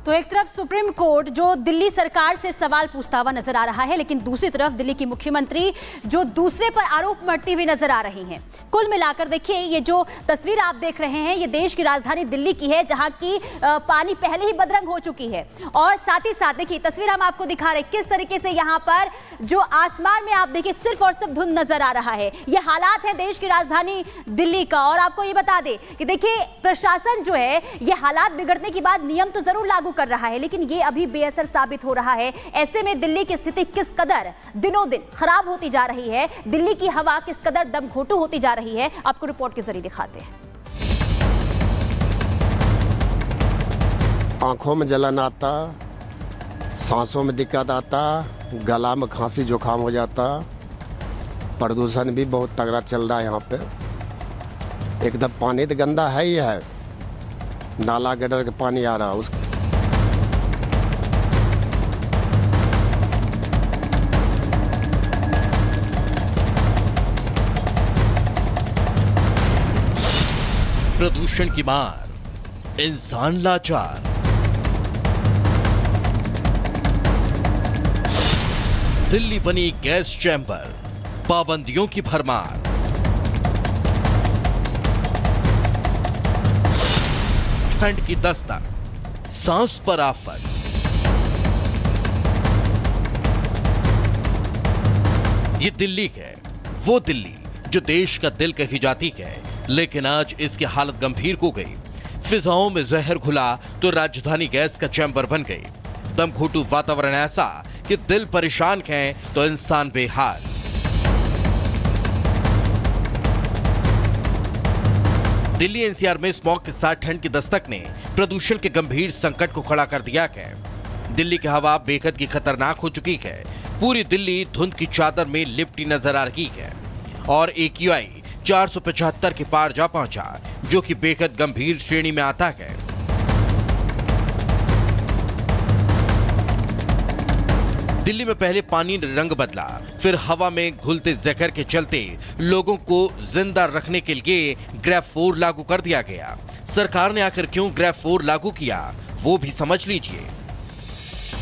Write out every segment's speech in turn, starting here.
तो एक तरफ सुप्रीम कोर्ट जो दिल्ली सरकार से सवाल पूछता हुआ नजर आ रहा है, लेकिन दूसरी तरफ दिल्ली की मुख्यमंत्री जो दूसरे पर आरोप मढ़ती हुई नजर आ रही हैं। कुल मिलाकर देखिए, ये जो तस्वीर आप देख रहे हैं ये देश की राजधानी दिल्ली की है, जहां की पानी पहले ही बदरंग हो चुकी है। और साथ ही साथ देखिए तस्वीर हम आपको दिखा रहे हैं किस तरीके से यहाँ पर जो आसमान में आप देखिए सिर्फ और सिर्फ धुंध नजर आ रहा है। ये हालात है देश की राजधानी दिल्ली का। और आपको ये बता दें कि देखिए प्रशासन जो है ये हालात बिगड़ने के बाद नियम तो जरूर लागू कर रहा है, लेकिन ये अभी बेअसर साबित हो रहा है। ऐसे में दिल्ली की स्थिति किस कदर दिनों दिन खराब होती जा रही है, दिल्ली की हवा किस कदर दमघोटू होती जा रही है, आपको रिपोर्ट के जरिए दिखाते हैं। आंखों में जलन आता, सांसों में दिक्कत आता, गला में खांसी जुकाम हो जाता। प्रदूषण भी बहुत तगड़ा चल रहा है यहाँ पे। एकदम पानी तो गंदा है ही है, नाला गटर के पानी आ रहा उस प्रदूषण की मार, इंसान लाचार। दिल्ली बनी गैस चैम्बर, पाबंदियों की भरमार। ठंड की दस्तक, सांस पर आफत। ये दिल्ली है, वो दिल्ली जो देश का दिल कही जाती है, लेकिन आज इसकी हालत गंभीर हो गई। फिजाओं में जहर घुला तो राजधानी गैस का चैम्बर बन गई। दमघोटू वातावरण ऐसा कि दिल परेशान है तो इंसान बेहाल। दिल्ली एनसीआर में स्मॉग के साथ ठंड की दस्तक ने प्रदूषण के गंभीर संकट को खड़ा कर दिया है। दिल्ली की हवा बेहद की खतरनाक हो चुकी है। पूरी दिल्ली धुंध की चादर में लिपटी नजर आ रही है और AQI 475 के पार जा पहुंचा, जो कि बेहद गंभीर श्रेणी में आता है। दिल्ली में पहले पानी ने रंग बदला, फिर हवा में घुलते जहर के चलते लोगों को जिंदा रखने के लिए ग्रेफ 4 लागू कर दिया गया। सरकार ने आखिर क्यों ग्रेफ 4 लागू किया, वो भी समझ लीजिए।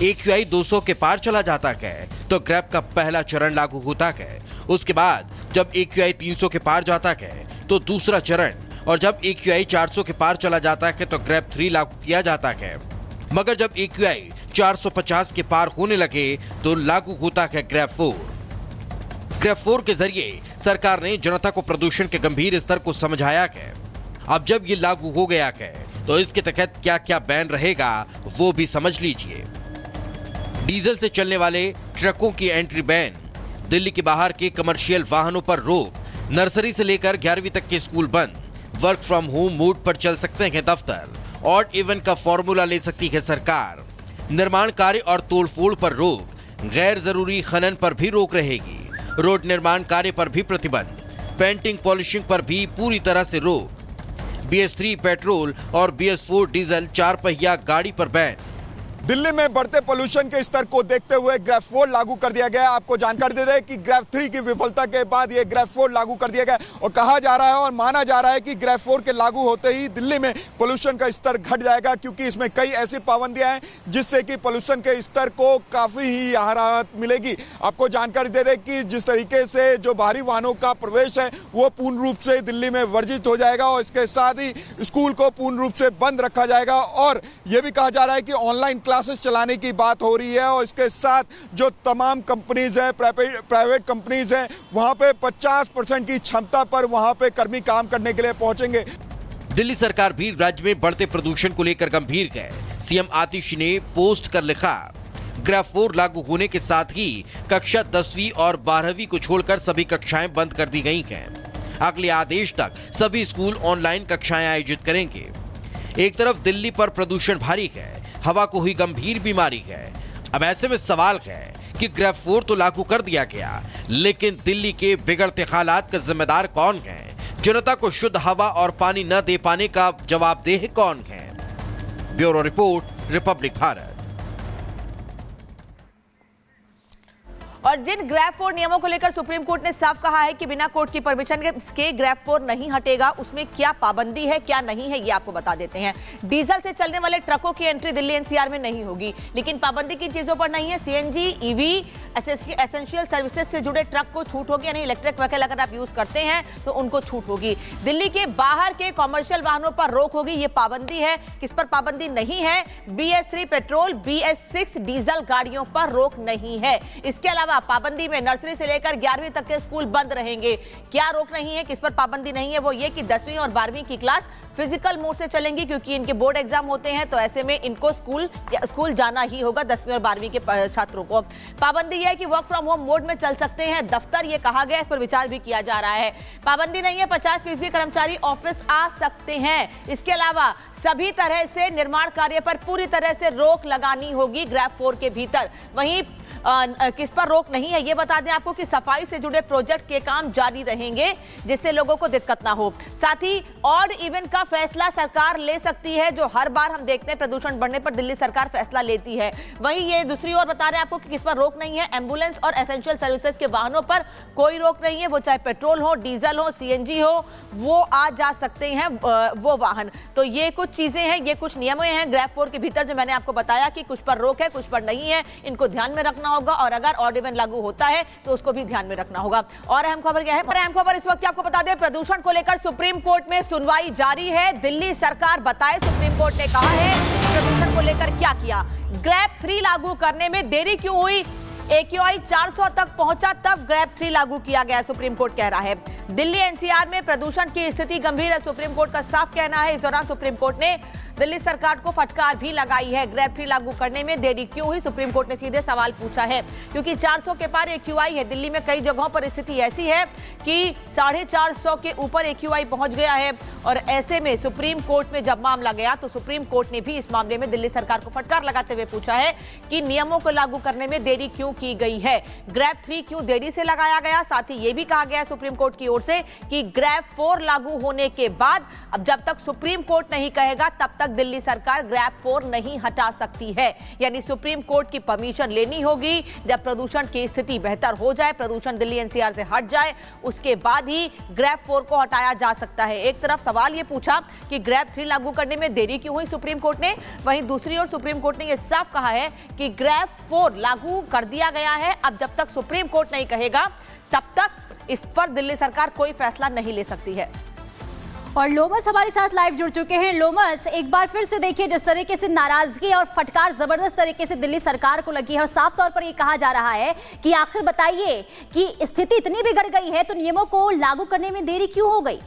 AQI 200 के पार चला जाता है तो ग्रेफ का पहला चरण लागू होता है। उसके बाद जब AQI 300 के पार जाता है तो दूसरा चरण, और जब AQI 400 के पार चला जाता है तो ग्रेफ 3 लागू किया जाता है। मगर जब AQI 450 के पार होने लगे तो लागू होता है ग्रेफ 4। ग्रेफ 4 के जरिए सरकार ने जनता को प्रदूषण के गंभीर स्तर को समझाया है। अब जब ये लागू हो गया है तो इसके तहत क्या क्या बैन रहेगा वो भी समझ लीजिए। डीजल से चलने वाले ट्रकों की एंट्री बैन, दिल्ली के बाहर के कमर्शियल वाहनों पर रोक, नर्सरी से लेकर 11वीं तक के स्कूल बंद, वर्क फ्रॉम होम मोड पर चल सकते हैं दफ्तर, ऑड इवन का फॉर्मूला ले सकती है सरकार। निर्माण कार्य और तोड़फोड़ पर रोक, गैर जरूरी खनन पर भी रोक रहेगी। रोड निर्माण कार्य पर भी प्रतिबंध, पेंटिंग पॉलिशिंग पर भी पूरी तरह से रोक। BS3 पेट्रोल और BS4 डीजल 4 पहिया गाड़ी पर बैन। दिल्ली में बढ़ते पोल्यूशन के स्तर को देखते हुए ग्रेफ 4 लागू कर दिया गया है। आपको जानकारी दे रहे हैं कि ग्रेफ 3 की विफलता के बाद ये ग्रेफ 4 लागू कर दिया गया और कहा जा रहा है और माना जा रहा है कि ग्रेफ 4 के लागू होते ही दिल्ली में पोल्यूशन का स्तर घट जाएगा, क्योंकि इसमें कई ऐसी पाबंदियां हैं जिससे कि पोल्यूशन के स्तर को काफी ही राहत मिलेगी। आपको जानकारी दे रहे हैं कि जिस तरीके से जो भारी वाहनों का प्रवेश है वो पूर्ण रूप से दिल्ली में वर्जित हो जाएगा और इसके साथ ही स्कूल को पूर्ण रूप से बंद रखा जाएगा। और यह भी कहा जा रहा है कि ऑनलाइन क्लासेस चलाने की बात हो रही है और इसके साथ जो तमाम कंपनीज हैं, प्राइवेट कंपनीज हैं, वहां पे 50% की क्षमता पर वहां पे कर्मी काम करने के लिए पहुंचेंगे। दिल्ली सरकार भी राज्य में बढ़ते प्रदूषण को लेकर गंभीर है। CM आतिश ने पोस्ट कर लिखा, ग्रेफ 4 लागू होने के साथ ही कक्षा 10वीं और 12वीं को छोड़कर सभी कक्षाएं बंद कर दी गई हैं। अगले आदेश तक सभी स्कूल ऑनलाइन कक्षाएं आयोजित करेंगे। एक तरफ दिल्ली पर प्रदूषण भारी है, हवा को हुई गंभीर बीमारी है। अब ऐसे में सवाल है कि ग्रेफ 4 तो लागू कर दिया गया, लेकिन दिल्ली के बिगड़ते हालात का जिम्मेदार कौन है? जनता को शुद्ध हवा और पानी न दे पाने का जवाबदेह कौन है? Bureau report, Republic Bharat. और जिन ग्रैब 4 नियमों को लेकर सुप्रीम कोर्ट ने साफ कहा है कि बिना कोर्ट की परमिशन के ग्रैब 4 नहीं हटेगा, उसमें क्या पाबंदी है क्या नहीं है ये आपको बता देते हैं। डीजल से चलने वाले ट्रकों की एंट्री दिल्ली एनसीआर में नहीं होगी, लेकिन पाबंदी किन चीजों पर नहीं है? सीएनजी, ईवी, एसेंशियल सर्विसेज से जुड़े ट्रक को छूट होगी, यानी इलेक्ट्रिक व्हीकल अगर आप यूज करते हैं तो उनको छूट होगी। दिल्ली के बाहर के कॉमर्शियल वाहनों पर रोक होगी, ये पाबंदी है। किस पर पाबंदी नहीं है? BS3 पेट्रोल, BS6 डीजल गाड़ियों पर रोक नहीं है। इसके अलावा पाबंदी में नर्सरी से लेकर 11वीं तक के स्कूल बंद रहेंगे। क्या रोक नहीं है, किस पर पाबंदी नहीं है? वो ये कि 10वीं और 12वीं की क्लास फिजिकल मोड से चलेंगी, क्योंकि इनके बोर्ड एग्जाम होते हैं, तो ऐसे में इनको स्कूल जाना ही होगा 10वीं और 12वीं के छात्रों को। पाबंदी यह है कि वर्क फ्रॉम होम मोड में चल सकते हैं दफ्तर, ये कहा गया, इस पर विचार भी किया जा रहा है। पाबंदी नहीं है 50% कर्मचारी ऑफिस आ सकते हैं। इसके अलावा सभी तरह से निर्माण कार्य पर पूरी तरह से रोक लगानी होगी ग्रैब 4 के भीतर। वहीं किस पर रोक नहीं है ये बता दें आपको कि सफाई से जुड़े प्रोजेक्ट के काम जारी रहेंगे, जिससे लोगों को दिक्कत ना हो। साथ ही ऑड इवन का फैसला सरकार ले सकती है, जो हर बार हम देखते हैं प्रदूषण बढ़ने पर दिल्ली सरकार फैसला लेती है। वहीं ये दूसरी ओर बता रहे हैं आपको कि किस पर रोक नहीं है। एम्बुलेंस और एसेंशियल सर्विसेज के वाहनों पर कोई रोक नहीं है, वो चाहे पेट्रोल हो, डीजल हो, सीएनजी हो, वो आ जा सकते हैं वो वाहन। तो ये कुछ चीजें हैं, ये कुछ नियम हैं ग्रैब 4 के भीतर, जो मैंने आपको बताया कि कुछ पर रोक है, कुछ पर नहीं है, इनको ध्यान में रखना होगा, और अगर ऑड इवन लागू होता है तो उसको भी ध्यान में रखना होगा। और अहम खबर क्या है? अहम खबर इस वक्त आपको बता दें, प्रदूषण को लेकर सुप्रीम कोर्ट में सुनवाई जारी है। दिल्ली सरकार बताए, सुप्रीम कोर्ट ने कहा है प्रदूषण को लेकर क्या किया। ग्रैब 3 लागू करने में देरी क्यों हुई? AQI 400 तक पहुंचा तब ग्रैब 3 लागू किया गया, सुप्रीम कोर्ट कह रहा है। दिल्ली एनसीआर में प्रदूषण की स्थिति गंभीर है, सुप्रीम कोर्ट का साफ कहना है। इस दौरान सुप्रीम कोर्ट ने दिल्ली सरकार को फटकार भी लगाई है। ग्रैब 3 लागू करने में देरी क्यों हुई? सुप्रीम कोर्ट ने सीधे सवाल पूछा है, क्योंकि 400 के पार AQI है। दिल्ली में कई जगहों पर स्थिति ऐसी है कि 450 के ऊपर AQI पहुंच गया है, और ऐसे में सुप्रीम कोर्ट में जब मामला गया तो सुप्रीम कोर्ट ने भी इस मामले में दिल्ली सरकार को फटकार लगाते हुए पूछा है कि नियमों को लागू करने में देरी क्यों की गई है, ग्रैब 3 क्यों देरी से लगाया गया। साथ ही यह भी कहा गया सुप्रीम कोर्ट की ओर से कि ग्रैब 4 लागू होने के बाद अब जब तक सुप्रीम कोर्ट नहीं कहेगा तब तक दिल्ली सरकार ग्रैब 4 नहीं हटा सकती है। यानी सुप्रीम कोर्ट की परमिशन लेनी होगी। जब प्रदूषण की स्थिति बेहतर हो जाए, प्रदूषण दिल्ली एनसीआर से हट जाए, उसके बाद ही ग्रैब 4 को हटाया जा सकता है। एक तरफ सवाल यह पूछा कि ग्रैब 3 लागू करने में देरी क्यों हुई सुप्रीम कोर्ट ने, वहीं दूसरी ओर सुप्रीम कोर्ट ने यह साफ कहा है कि ग्रैब 4 लागू कर दिया गया है। अब जब तक सुप्रीम कोर्ट नहीं कहेगा तब तक इस पर दिल्ली सरकार कोई फैसला नहीं ले सकती है। और लोमस हमारे साथ लाइव जुड़ चुके हैं। लोमस, एक बार फिर से देखिए, जिस तरीके से नाराजगी और फटकार जबरदस्त तरीके से दिल्ली सरकार को लगी है, और साफ तौर पर यह कहा जा रहा है कि आखिर बताइए कि स्थिति इतनी बिगड़ गई है तो नियमों को लागू करने में देरी क्यों हो गई?